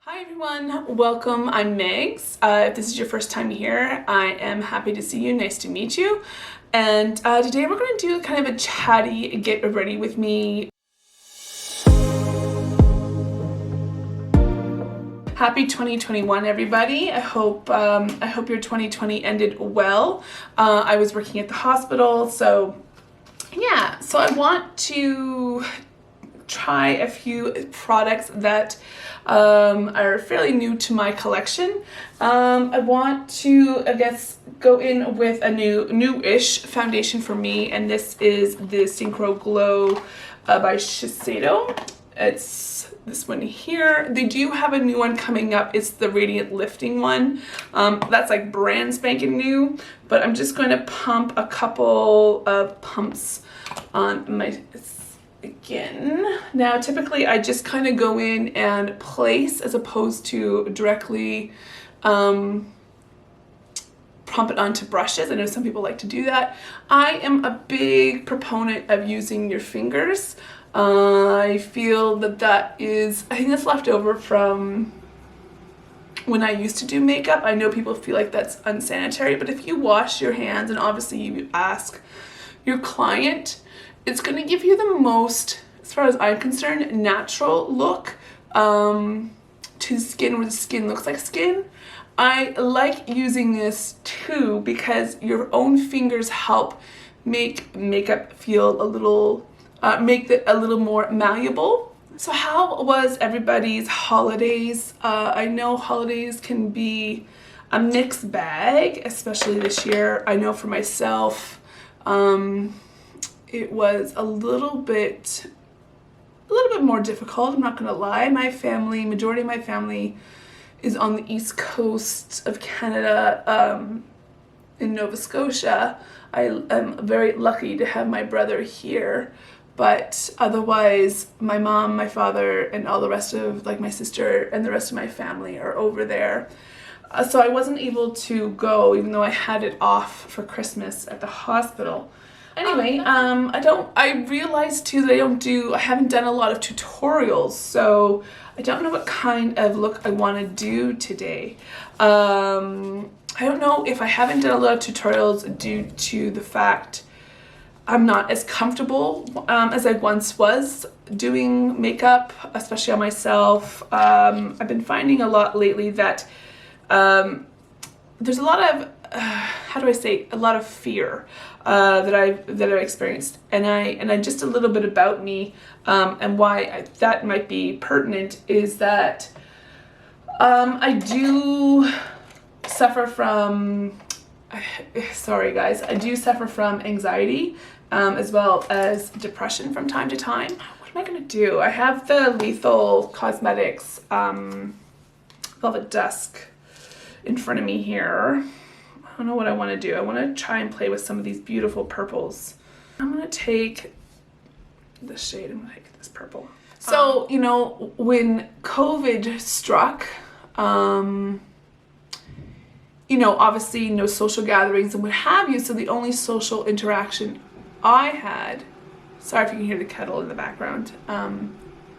Hi everyone, welcome. I'm Megs. If this is your first time here, I am happy to see you. Nice to meet you. And today we're going to do kind of a chatty get ready with me. Happy 2021 everybody. I hope your 2020 ended well. I was working at the hospital, so yeah, so I want to try a few products that are fairly new to my collection. I want to, I guess, go in with a newish foundation for me, and this is the Synchro Glow by Shiseido. It's this one here. They do have a new one coming up. It's the Radiant Lifting one. That's like brand spanking new, but I'm just going to pump a couple of pumps on my skin. Now typically I just kind of go in and place as opposed to directly pump it onto brushes. I know some people like to do that. I am a big proponent of using your fingers. I feel that is, I think that's left over from when I used to do makeup. I know people feel like that's unsanitary, but if you wash your hands and obviously you ask your client, it's going to give you the most, as far as I'm concerned, natural look to skin where the skin looks like skin. I like using this too because your own fingers help make makeup feel a little, make it a little more malleable. So how was everybody's holidays? I know holidays can be a mixed bag, especially this year. I know for myself, it was a little bit more difficult. I'm not gonna lie. My family, majority of my family is on the east coast of Canada, in Nova Scotia. I am very lucky to have my brother here, but otherwise my mom, my father, and all the rest of, like, my sister and the rest of my family are over there. So I wasn't able to go, even though I had it off for Christmas at the hospital. Anyway, I realized too that I haven't done a lot of tutorials, so I don't know what kind of look I want to do today. I don't know if I haven't done a lot of tutorials due to the fact I'm not as comfortable as I once was doing makeup, especially on myself. I've been finding a lot lately that there's a lot of how do I say, a lot of fear that I've experienced, and I just a little bit about me and why that might be pertinent is that I do suffer from, sorry guys, I do suffer from anxiety as well as depression from time to time. What am I gonna do? I have the Lethal Cosmetics Velvet Dusk in front of me here. I don't know what I want to do. I want to try and play with some of these beautiful purples. I'm going to take this shade. I'm going to take this purple. So, you know, when COVID struck, you know, obviously no social gatherings and what have you. So the only social interaction I had, sorry if you can hear the kettle in the background,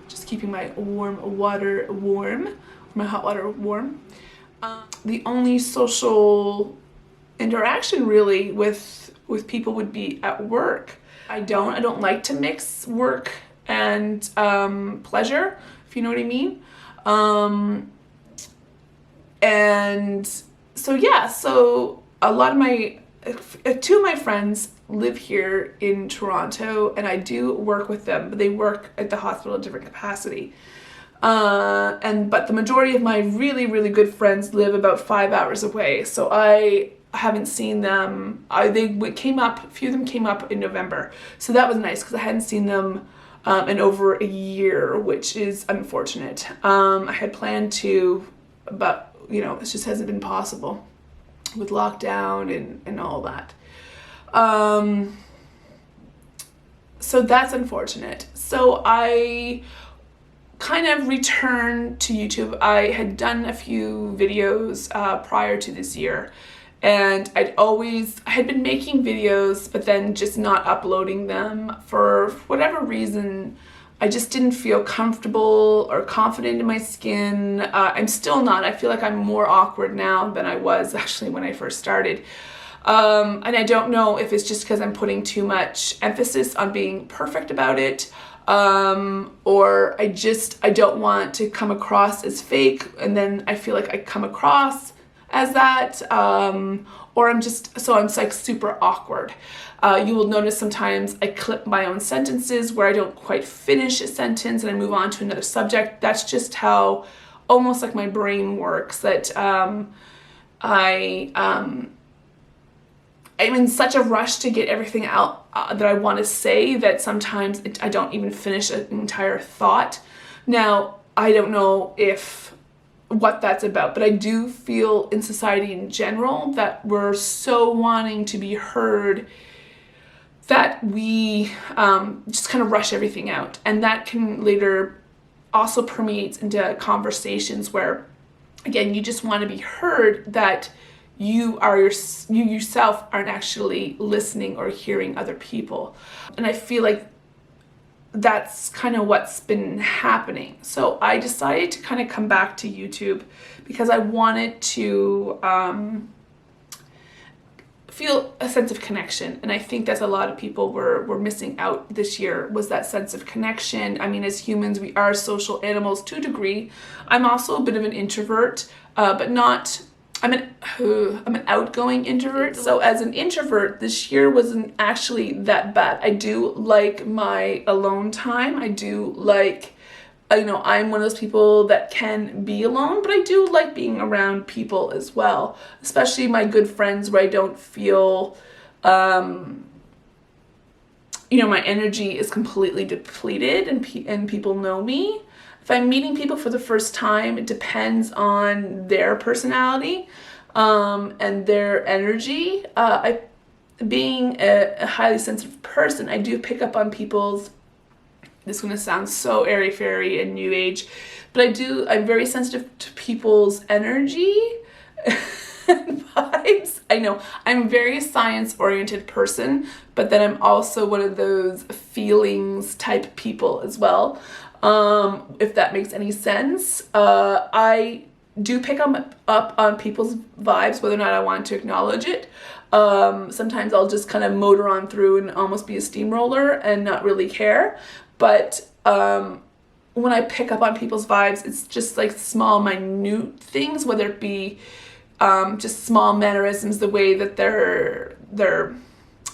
just keeping my warm water warm, my hot water warm. The only social interaction really with people would be at work. I don't like to mix work and pleasure, if you know what I mean. And so yeah, so a lot of my two of my friends live here in Toronto, and I do work with them, but they work at the hospital in a different capacity. But the majority of my really good friends live about 5 hours away, so I haven't seen them. A few of them came up in November, so that was nice because I hadn't seen them in over a year, which is unfortunate. I had planned to, but you know, it just hasn't been possible with lockdown and all that. So that's unfortunate. So I kind of returned to YouTube. I had done a few videos prior to this year, and I had been making videos but then just not uploading them for whatever reason. I just didn't feel comfortable or confident in my skin. I'm still not. I feel like I'm more awkward now than I was actually when I first started. And I don't know if it's just because I'm putting too much emphasis on being perfect about it, or I don't want to come across as fake, and then I feel like I come across as that, or I'm like super awkward. You will notice sometimes I clip my own sentences where I don't quite finish a sentence and I move on to another subject. That's just how almost like my brain works, that I'm in such a rush to get everything out that I want to say that sometimes I don't even finish an entire thought. Now, I don't know what that's about, but I do feel in society in general that we're so wanting to be heard that we just kind of rush everything out. And that can later also permeates into conversations where, again, you just want to be heard, that you yourself aren't actually listening or hearing other people. And I feel like that's kind of what's been happening. So I decided to kind of come back to YouTube because I wanted to feel a sense of connection. And I think that's a lot of people were missing out this year, was that sense of connection. I mean, as humans, we are social animals to a degree. I'm also a bit of an introvert, but not... I'm an outgoing introvert. So as an introvert, this year wasn't actually that bad. I do like my alone time. I do like, I'm one of those people that can be alone, but I do like being around people as well, especially my good friends where I don't feel, my energy is completely depleted and people know me. If I'm meeting people for the first time, it depends on their personality and their energy. Being a highly sensitive person, I do pick up on people's, this is going to sound so airy-fairy and new age, but I'm very sensitive to people's energy and vibes. I know, I'm a very science-oriented person, but then I'm also one of those feelings type people as well. If that makes any sense. I do pick up on people's vibes, whether or not I want to acknowledge it. Sometimes I'll just kind of motor on through and almost be a steamroller and not really care. But when I pick up on people's vibes, it's just like small, minute things, whether it be just small mannerisms, the way that their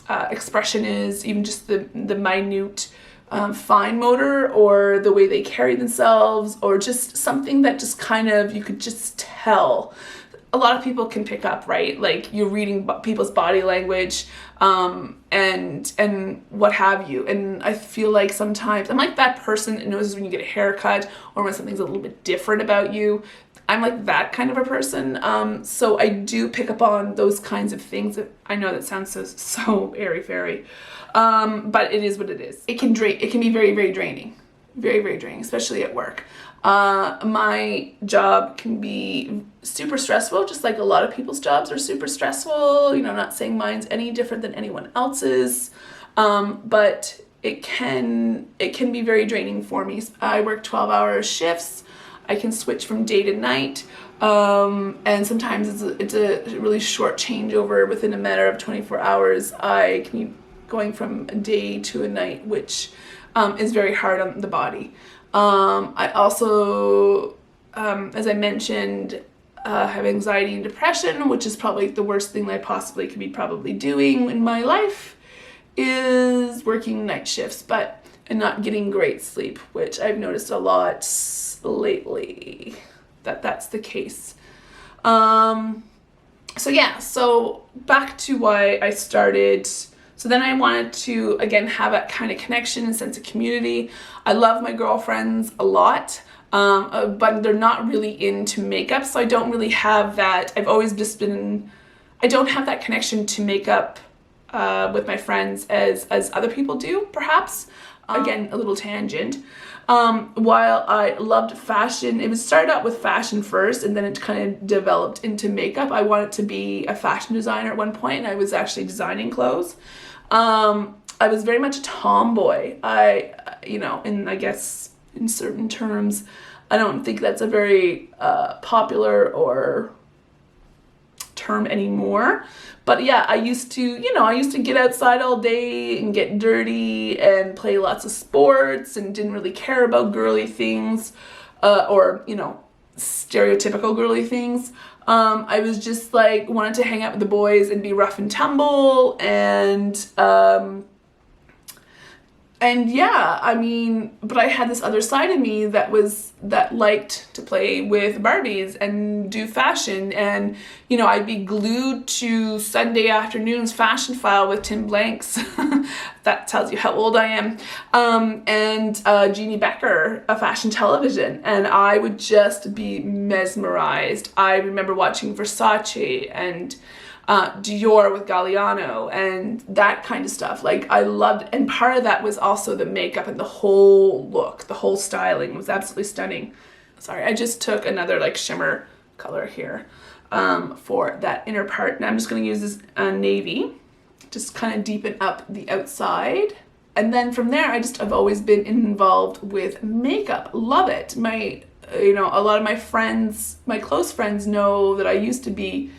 expression is, even just the minute fine motor, or the way they carry themselves, or just something that just kind of, you could just tell. A lot of people can pick up, right? Like, you're reading people's body language, and what have you. And I feel like sometimes I'm like that person that knows when you get a haircut or when something's a little bit different about you. I'm like that kind of a person. So I do pick up on those kinds of things. I know that sounds so airy-fairy. But it is what it is. It can be very, very draining. Very, very draining, especially at work. My job can be super stressful, just like a lot of people's jobs are super stressful. I'm not saying mine's any different than anyone else's. But it can be very draining for me. I work 12-hour shifts. I can switch from day to night. And sometimes it's a really short changeover within a matter of 24 hours. I can be going from a day to a night, which is very hard on the body. I also, as I mentioned, have anxiety and depression, which is probably the worst thing I possibly could be probably doing in my life, is working night shifts, and not getting great sleep, which I've noticed a lot lately that's the case. So back to why I started. So then I wanted to, again, have that kind of connection and sense of community. I love my girlfriends a lot, but they're not really into makeup, so I don't really have that. I've always just been, I don't have that connection to makeup with my friends as other people do, perhaps. Again, a little tangent. While I loved fashion, it started out with fashion first, and then it kind of developed into makeup. I wanted to be a fashion designer at one point, and I was actually designing clothes. I was very much a tomboy. You know, and I guess in certain terms, I don't think that's a very popular or term anymore. But yeah, I used to get outside all day and get dirty and play lots of sports and didn't really care about girly things, or, you know, stereotypical girly things. I was just like, wanted to hang out with the boys and be rough and tumble, and yeah, I mean, but I had this other side of me that liked to play with Barbies and do fashion, and, you know, I'd be glued to Sunday afternoons Fashion File with Tim Blanks. That tells you how old I am. And Jeannie Becker, a fashion television, and I would just be mesmerized. I remember watching Versace and Dior with Galliano and that kind of stuff. Like, I loved, and part of that was also the makeup and the whole look, the whole styling was absolutely stunning. Sorry, I just took another like shimmer color here for that inner part, and I'm just going to use this navy, just kind of deepen up the outside. And then from there, I've always been involved with makeup. Love it. You know, a lot of my friends, my close friends, know that I used to be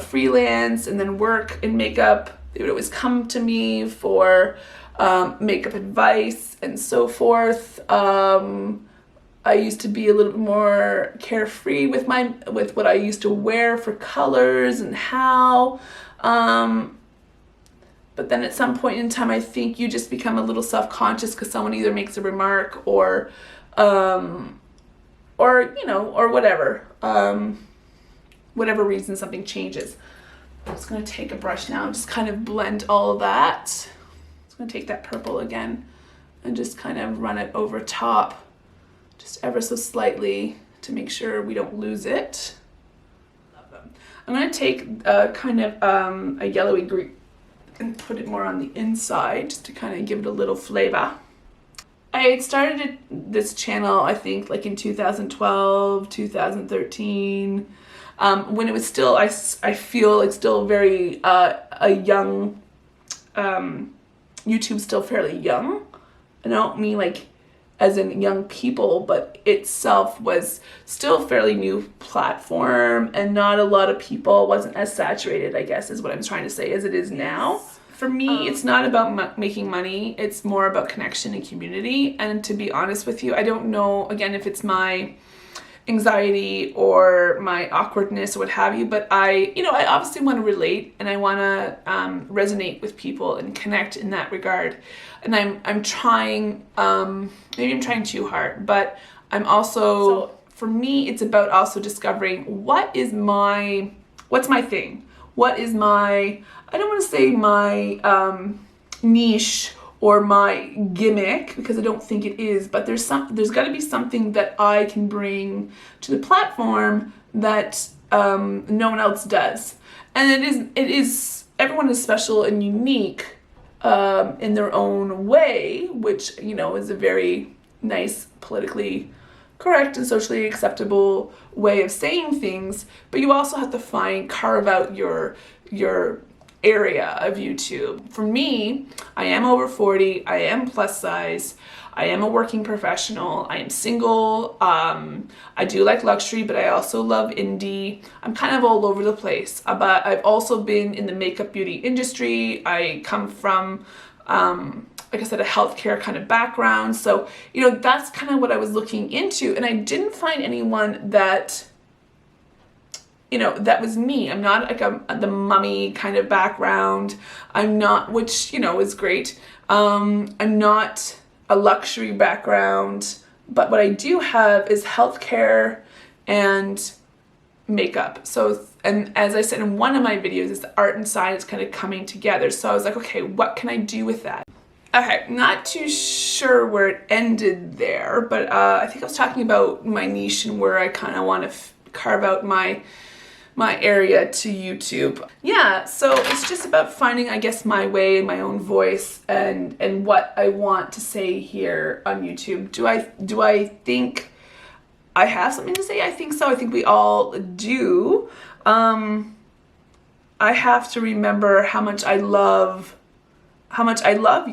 freelance and then work in makeup. They would always come to me for makeup advice and so forth. I used to be a little bit more carefree with what I used to wear for colors and how. But then at some point in time, I think you just become a little self-conscious because someone either makes a remark or you know, or whatever. Whatever reason something changes. I'm just going to take a brush now and just kind of blend all of that. I'm just going to take that purple again and just kind of run it over top, just ever so slightly to make sure we don't lose it. I'm going to take kind of a yellowy green and put it more on the inside just to kind of give it a little flavor. I had started this channel, I think, like in 2012, 2013. When it was still, I feel it's still very a young, YouTube's still fairly young. I don't mean like as in young people, but itself was still fairly new platform, and not a lot of people, wasn't as saturated, I guess is what I'm trying to say, as it is now. For me, it's not about making money, it's more about connection and community. And to be honest with you, I don't know, again, if it's my anxiety or my awkwardness or what have you, but I obviously want to relate, and I want to resonate with people and connect in that regard. And I'm trying, maybe I'm trying too hard, but I'm also, for me, it's about also discovering what's my thing? What is my, I don't want to say my niche or my gimmick, because I don't think it is, but there's got to be something that I can bring to the platform that no one else does. And it is everyone is special and unique in their own way, which, you know, is a very nice, politically correct and socially acceptable way of saying things. But you also have to carve out your area of YouTube. For me, I am over 40, I am plus size, I am a working professional, I am single, I do like luxury, but I also love indie. I'm kind of all over the place, but I've also been in the makeup beauty industry. I come from, like I said, a healthcare kind of background. So, you know, that's kind of what I was looking into, and I didn't find anyone that, you know, that was me. I'm not like the mummy kind of background. I'm not, which, you know, is great. I'm not a luxury background, but what I do have is healthcare and makeup. So, and as I said in one of my videos, is the art and science kind of coming together. So I was like, okay, what can I do with that? Okay, not too sure where it ended there, but I think I was talking about my niche and where I kind of want to carve out my area to YouTube. Yeah, so it's just about finding, I guess, my way, my own voice, and what I want to say here on YouTube. Do I think I have something to say? I think so. I think we all do. I have to remember how much I love how much I love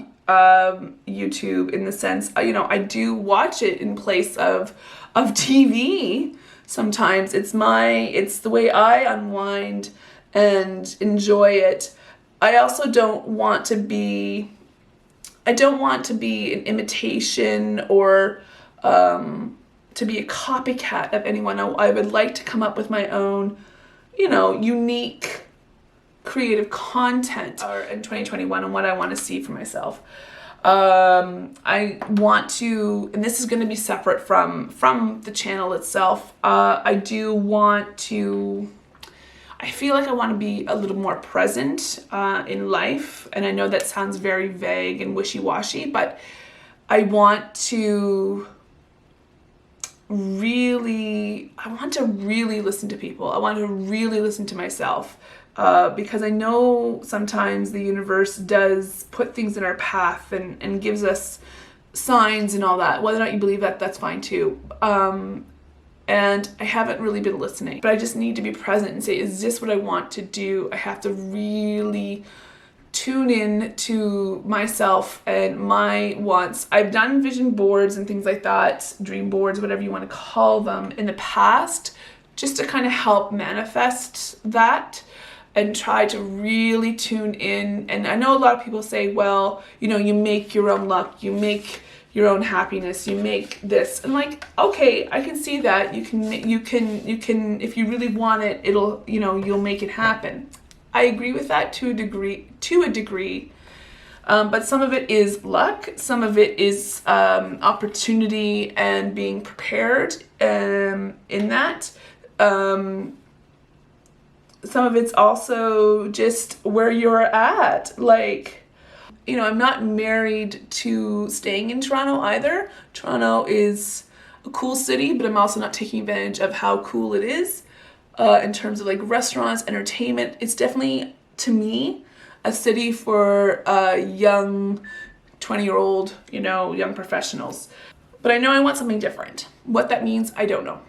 YouTube, in the sense, you know, I do watch it in place of TV. Sometimes it's the way I unwind and enjoy it. I also don't want to be an imitation or to be a copycat of anyone. I would like to come up with my own, you know, unique creative content in 2021 and what I want to see for myself. I want to, and this is going to be separate from the channel itself. I feel like I want to be a little more present in life, and I know that sounds very vague and wishy-washy, but I want to really listen to people. I want to really listen to myself, because I know sometimes the universe does put things in our path and gives us signs and all that. Whether or not you believe that, that's fine too. And I haven't really been listening, but I just need to be present and say, is this what I want to do? I have to really tune in to myself and my wants. I've done vision boards and things like that, dream boards, whatever you want to call them, in the past, just to kind of help manifest that and try to really tune in. And I know a lot of people say, well, you know, you make your own luck, you make your own happiness, you make this. And like, okay, I can see that. You can, if you really want it, it'll, you know, you'll make it happen. I agree with that to a degree. But some of it is luck. Some of it is opportunity and being prepared in that. Some of it's also just where you're at. Like, you know, I'm not married to staying in Toronto either. Toronto is a cool city, but I'm also not taking advantage of how cool it is in terms of like restaurants, entertainment. It's definitely, to me, a city for young 20-year-old, you know, young professionals. But I know I want something different. What that means, I don't know.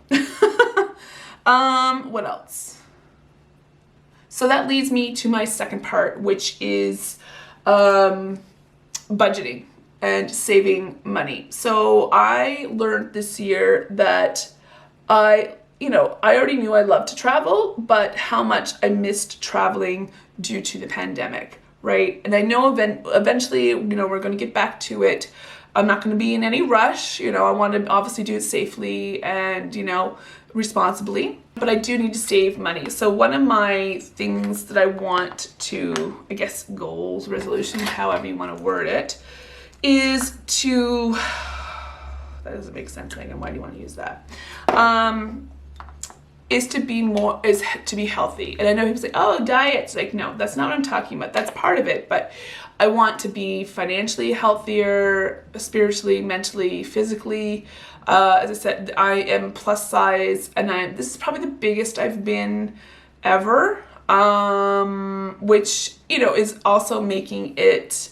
What else? So that leads me to my second part, which is budgeting and saving money. So I learned this year that I already knew I loved to travel, but how much I missed traveling due to the pandemic, right? And I know eventually, you know, we're going to get back to it. I'm not going to be in any rush. You know, I want to obviously do it safely and, you know, responsibly, but I do need to save money. So one of my things that I want to, I guess, goals, resolution, however you want to word it, is to, that doesn't make sense, Megan, why do you want to use that? Is to be healthy. And I know people say, oh, diets. Like, no, that's not what I'm talking about. That's part of it. But I want to be financially healthier, spiritually, mentally, physically. As I said, I am plus size, and this is probably the biggest I've been ever, which, you know, is also making it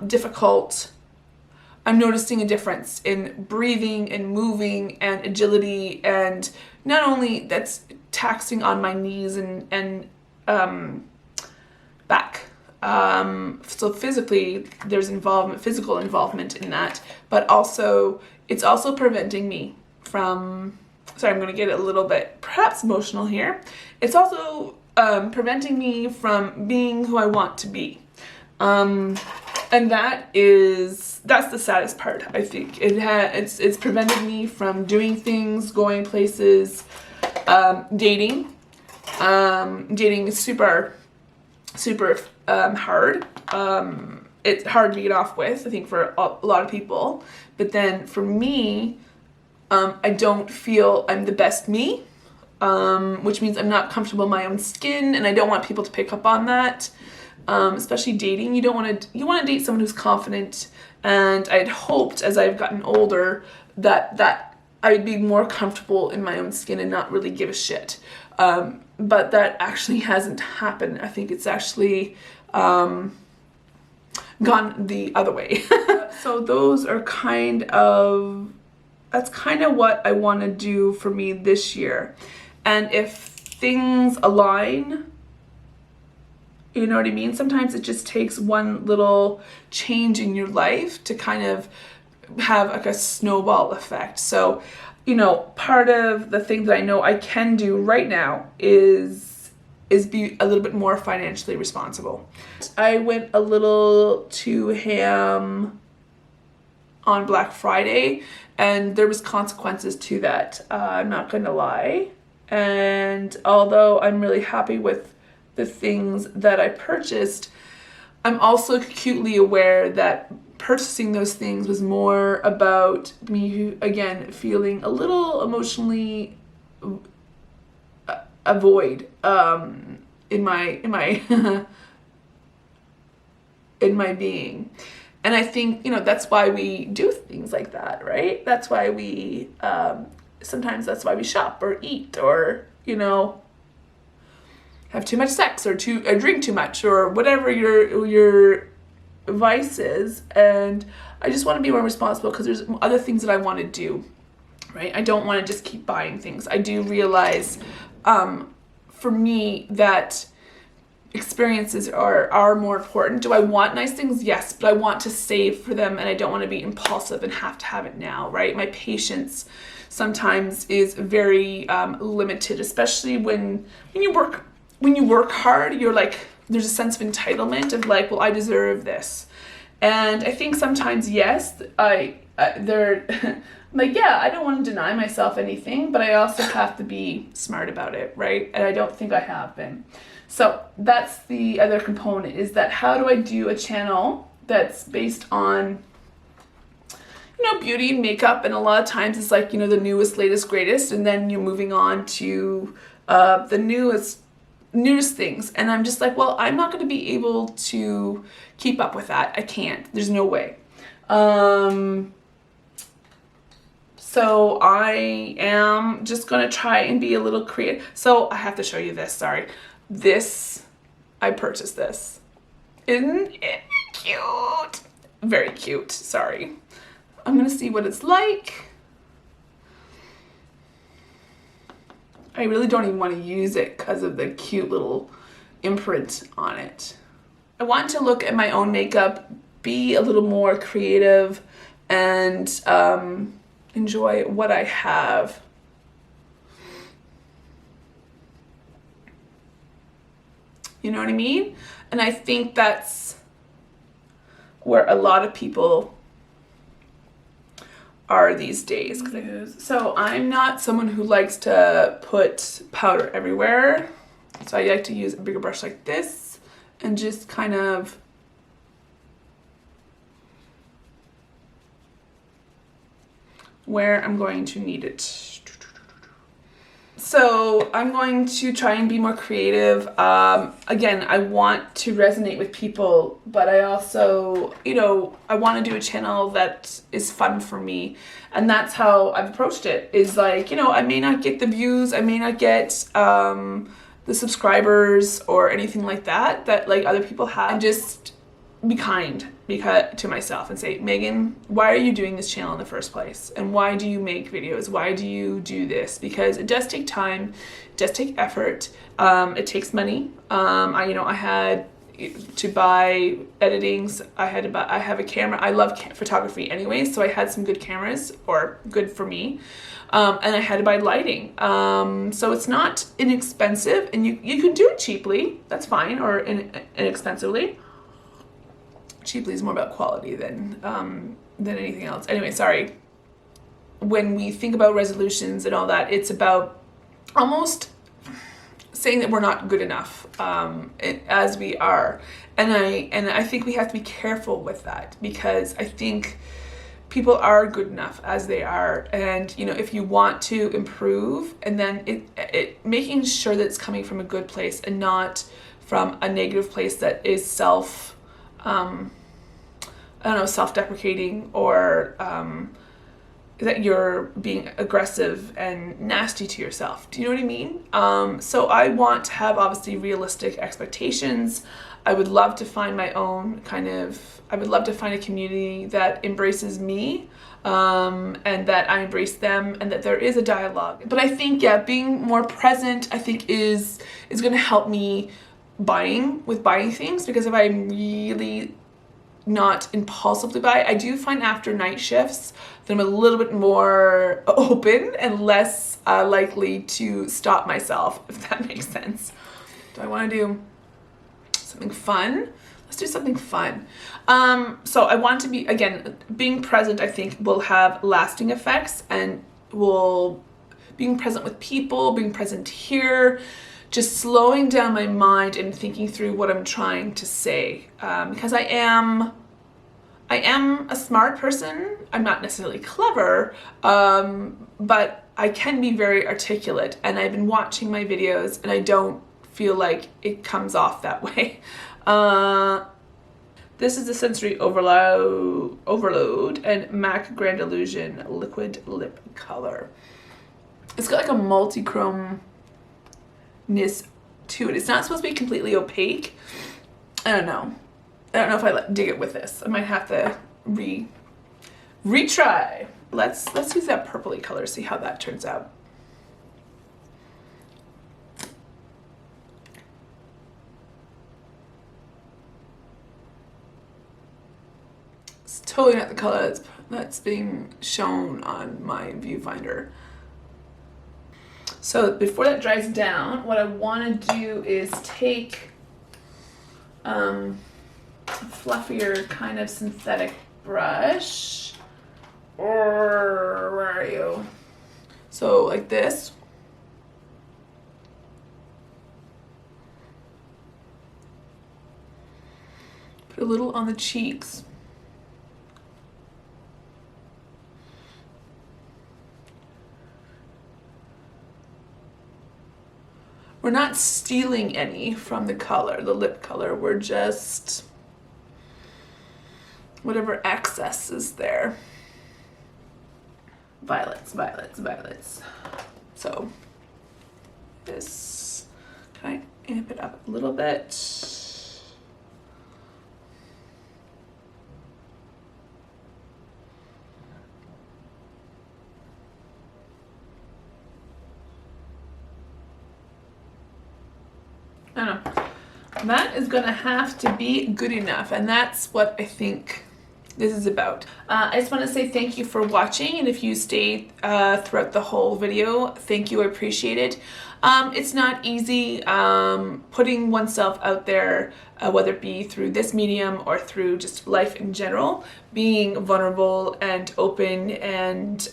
difficult. I'm noticing a difference in breathing and moving and agility, and not only that's taxing on my knees and back. So physically, there's physical involvement in that, but also it's also preventing me from, sorry, I'm going to get a little bit perhaps emotional here. It's also preventing me from being who I want to be. And that's the saddest part, I think. It's prevented me from doing things, going places, dating. Dating is super hard. It's hard to get off with, I think, for a lot of people. But then for me, I don't feel I'm the best me, which means I'm not comfortable in my own skin, and I don't want people to pick up on that. Especially dating, you want to date someone who's confident. And I'd hoped, as I've gotten older, that I'd be more comfortable in my own skin and not really give a shit. But that actually hasn't happened. I think it's actually gone the other way. So that's kind of what I want to do for me this year. And if things align, You know what I mean? Sometimes it just takes one little change in your life to kind of have like a snowball effect. So, you know, part of the thing that I know I can do right now is be a little bit more financially responsible. I went a little too ham on Black Friday, and there was consequences to that. I'm not gonna lie. And although I'm really happy with the things that I purchased, I'm also acutely aware that purchasing those things was more about me, again, feeling a little emotionally a void in my in my being. And I think, you know, that's why we do things like that, right? That's why we sometimes that's why we shop or eat or, you know, have too much sex or drink too much or whatever your vice is. And I just want to be more responsible because there's other things that I want to do, right? I don't want to just keep buying things. I do realize for me that experiences are more important. Do I want nice things? Yes, but I want to save for them, and I don't want to be impulsive and have to have it now, right? My patience sometimes is very limited, especially when you work hard. You're like, there's a sense of entitlement of like, well, I deserve this. And I think sometimes, yes, they're like, yeah, I don't want to deny myself anything, but I also have to be smart about it, right? And I don't think I have been. So that's the other component, is that how do I do a channel that's based on, you know, beauty and makeup, and a lot of times it's like, you know, the newest, latest, greatest, and then you're moving on to the newest things. And I'm just like, well, I'm not going to be able to keep up with that. I can't. There's no way. So I am just going to try and be a little creative. So I have to show you this. Sorry. I purchased this. Isn't it cute? Very cute. Sorry. I'm going to see what it's like. I really don't even want to use it because of the cute little imprint on it. I want to look at my own makeup, be a little more creative, and enjoy what I have. You know what I mean? And I think that's where a lot of people are these days. So I'm not someone who likes to put powder everywhere. So I like to use a bigger brush like this and just kind of where I'm going to need it. So I'm going to try and be more creative. Again, I want to resonate with people, but I also, you know, I want to do a channel that is fun for me. And that's how I've approached it, is like, you know, I may not get the views, I may not get the subscribers or anything like that like other people have. And just be kind to myself and say, Megan, why are you doing this channel in the first place? And why do you make videos? Why do you do this? Because it does take time, it does take effort, it takes money. I had to buy editings, I have a camera. I love photography anyway, so I had some good cameras, or good for me. And I had to buy lighting. So it's not inexpensive, and you can do it cheaply, that's fine, or inexpensively. Cheaply is more about quality than anything else. Anyway, sorry. When we think about resolutions and all that, it's about almost saying that we're not good enough as we are. And I think we have to be careful with that, because I think people are good enough as they are. And, you know, if you want to improve, and then it making sure that it's coming from a good place and not from a negative place that is self-deprecating, or that you're being aggressive and nasty to yourself. Do you know what I mean? So I want to have obviously realistic expectations. I would love to find my own I would love to find a community that embraces me, and that I embrace them, and that there is a dialogue. But I think, yeah, being more present, I think is going to help me buying things, because if I'm really not impulsively buy, I do find after night shifts that I'm a little bit more open and less likely to stop myself, if that makes sense. Do I want to do something fun? Let's do something fun. So I want to be, again, being present, I think will have lasting effects, and being present with people, being present here, just slowing down my mind and thinking through what I'm trying to say. Because I am a smart person. I'm not necessarily clever, but I can be very articulate, and I've been watching my videos and I don't feel like it comes off that way. This is the Sensory Overload and MAC Grand Illusion Liquid Lip Color. It's got like a multi-chrome-ness to it. It's not supposed to be completely opaque. I don't know if I dig it with this. I might have to retry. Let's use that purpley color, see how that turns out. It's totally not the color that's being shown on my viewfinder. So before that dries down, what I want to do is take a fluffier kind of synthetic brush, or where are you? So like this. Put a little on the cheeks. We're not stealing any from the color, the lip color. We're just whatever excess is there. Violets, violets, violets. So this, can I amp it up a little bit? I don't know. That is gonna have to be good enough, and that's what I think this is about. I just want to say thank you for watching, and if you stayed throughout the whole video, thank you, I appreciate it. It's not easy putting oneself out there, whether it be through this medium or through just life in general, being vulnerable and open and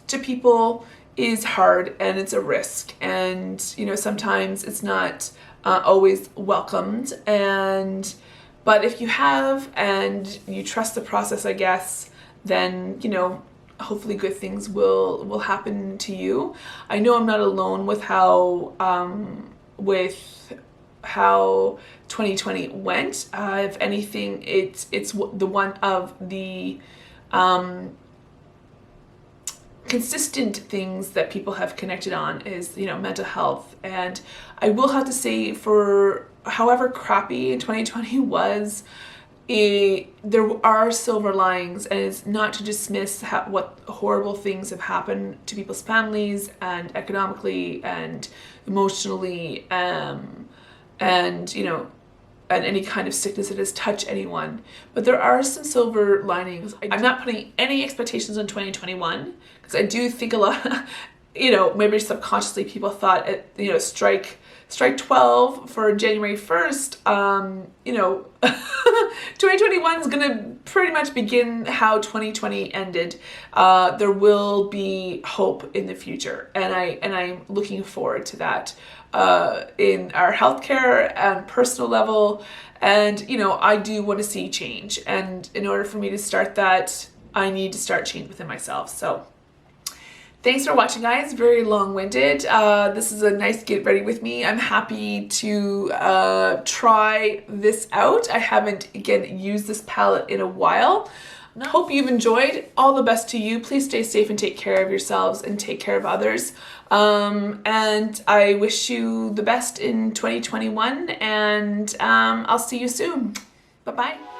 to people is hard, and it's a risk, and you know, sometimes it's not always welcomed, but if you have and you trust the process, I guess, then you know, hopefully good things will happen to you. I know I'm not alone with how 2020 went. If anything, it's the one of the consistent things that people have connected on is, you know, mental health. And I will have to say, for however crappy 2020 was, there are silver linings, and it's not to dismiss what horrible things have happened to people's families and economically and emotionally, and you know, and any kind of sickness that has touched anyone. But there are some silver linings. I'm not putting any expectations on 2021, because I do think a lot, you know, maybe subconsciously people thought, you know, strike 12 for January 1st, you know, 2021 is gonna pretty much begin how 2020 ended. There will be hope in the future, and I'm looking forward to that in our healthcare and personal level. And you know, I do want to see change, and in order for me to start that, I need to start change within myself. So thanks for watching, guys. Very long-winded. This is a nice get ready with me. I'm happy to try this out. I haven't, again, used this palette in a while. Hope you've enjoyed. All the best to you. Please stay safe and take care of yourselves and take care of others. And I wish you the best in 2021, and I'll see you soon. Bye-bye.